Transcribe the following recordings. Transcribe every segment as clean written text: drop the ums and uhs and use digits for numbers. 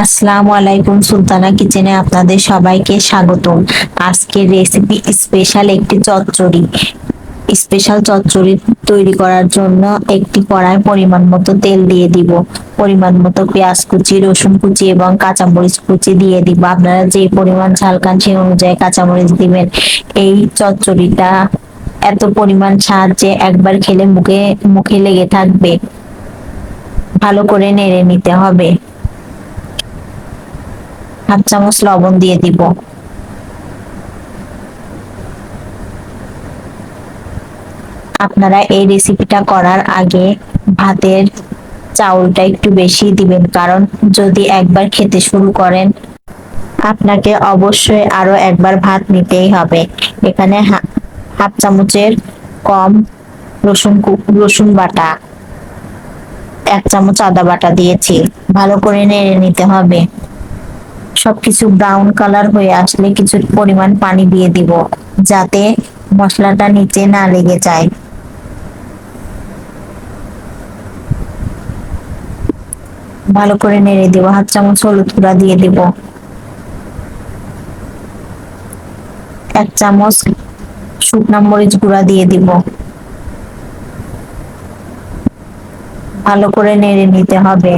আসসালামু আলাইকুম, সুলতানা কিচেনে আপনাদের সবাইকে স্বাগতম। আজকের রেসিপি স্পেশাল চচ্চড়ি তৈরি করার জন্য একটি কড়াই পরিমাণ মতো তেল দিয়ে দিব। পরিমাণ মতো পেঁয়াজ কুচি, রসুন কুচি এবং কাঁচামরিচ কুচি দিয়ে দিব। আপনারা যে পরিমাণ ঝাল খান সেই অনুযায়ী কাঁচামরিচ দিবেন। এই চচ্চড়িটা এত পরিমাণ স্বাদ যে একবার খেলে মুখে মুখে লেগে থাকবে। ভালো করে নেড়ে নিতে হবে। হাফ চামচ লবণ দিয়ে দিব। আপনারা এই রেসিপিটা করার আগে ভাতের চাউলটা একটু বেশি দিবেন, কারণ যদি একবার খেতে শুরু করেন আপনাকে অবশ্যই আরো একবার ভাত নিতেই হবে। এখানে হাফ চামচের কম রসুন বাটা, 1 চামচ আদা বাটা দিয়েছি। ভালো করে নেড়ে নিতে হবে। সবকিছু ব্রাউন কালার হয়ে আসলে কিছু পরিমাণ পানি দিয়ে দিব, যাতে মশলাটা নিচে না লেগে যায়। ভালো করে নেড়ে দিব। হাফ চামচ হলুদ গুঁড়া দিয়ে দিব। 1 চামচ শুকনা মরিচ গুঁড়া দিয়ে দিব। ভালো করে নেড়ে নিতে হবে।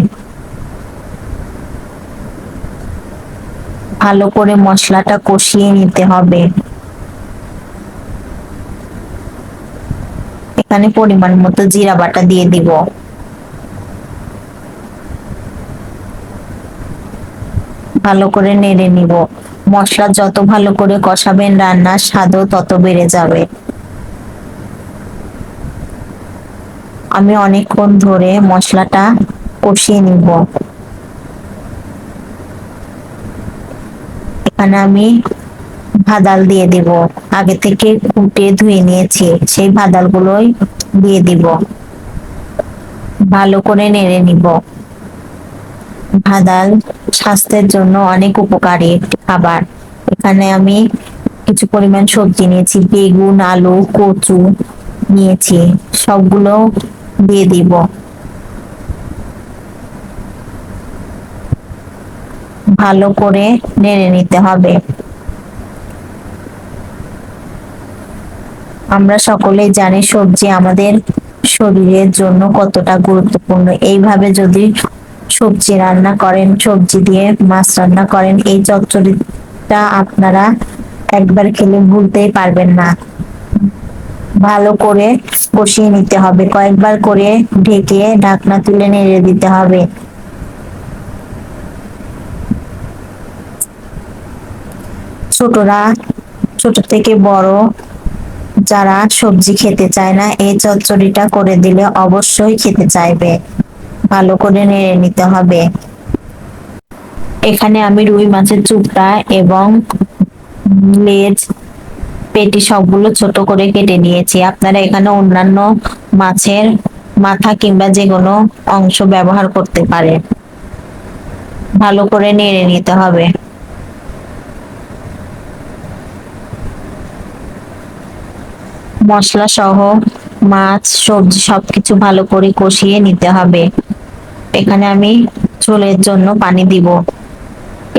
ভালো করে মশলাটা কষিয়ে নিতে হবে। এখানে পরিমাণ মতো জিরা বাটা দিয়ে দিব। ভালো করে নেড়ে নিব। মশলা যত ভালো করে কষাবেন রান্নার স্বাদও তত বেড়ে যাবে। আমি অনেকক্ষণ ধরে মশলাটা কষিয়ে নিব। এখানে আমি ভাদাল দিয়ে দিব। আগে থেকে কুটে ধুয়ে নিয়েছি, সেই ভাদালগুলোই দিয়ে দিব। ভালো করে নেড়ে নিব। ভাদাল স্বাস্থ্যের জন্য অনেক উপকারী একটি খাবার। এখানে আমি কিছু পরিমাণ সবজি নিয়েছি, বেগুন, আলু, কচু নিয়েছি, সবগুলো দিয়ে দিব। ভালো করে নেড়ে নিতে হবে। আমরা সকলেই জানি সবজি আমাদের শরীরের জন্য কতটা গুরুত্বপূর্ণ। এইভাবে যদি সবজি রান্না করেন, সবজি দিয়ে মাছ রান্না করেন, এই চচ্চড়িটা আপনারা একবার খেলে ভুলতেই পারবেন না। ভালো করে কষিয়ে নিতে হবে। কয়েকবার করে ঢেকে ঢাকনা তুলে নেড়ে দিতে হবে। ছোট থেকে বড় যারা সবজি খেতে চায় না, এই চচ্চড়িটা করে দিলে অবশ্যই খেতে চাইবে। ভালো করে নেড়ে নিতে হবে। এখানে আমি রুই মাছের চুপটা এবং লেজ, পেটি সবগুলো ছোট করে কেটে নিয়েছি। আপনারা এখানে অন্যান্য মাছের মাথা কিংবা যে কোনো অংশ ব্যবহার করতে পারেন। ভালো করে নেড়ে নিতে হবে। মশলা সহ মাছ, সবজি সবকিছু ভালো করে কষিয়ে নিতে হবে। এখানে আমি ঝোলের জন্য পানি দিব।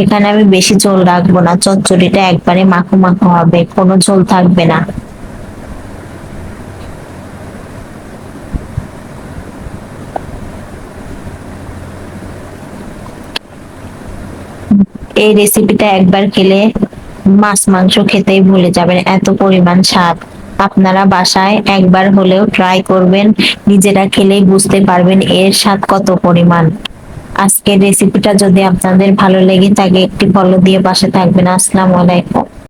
এখানে আমি বেশি ঝোল রাখবো না, চচ্চড়িটা একবারে মাখো মাখো হবে, কোনো ঝোল থাকবে না। এই রেসিপিটা একবার খেলে মাছ মাংস খেতেই ভুলে যাবেন, এত পরিমাণ স্বাদ। আপনারা বাসায় একবার হলেও ট্রাই করবেন, নিজেরা খেলেই বুঝতে পারবেন এর স্বাদ কত পরিমাণ। আজকের রেসিপিটা যদি আপনাদের ভালো লেগে থাকে একটি ফলো দিয়ে পাশে থাকবেন। আসসালামু আলাইকুম।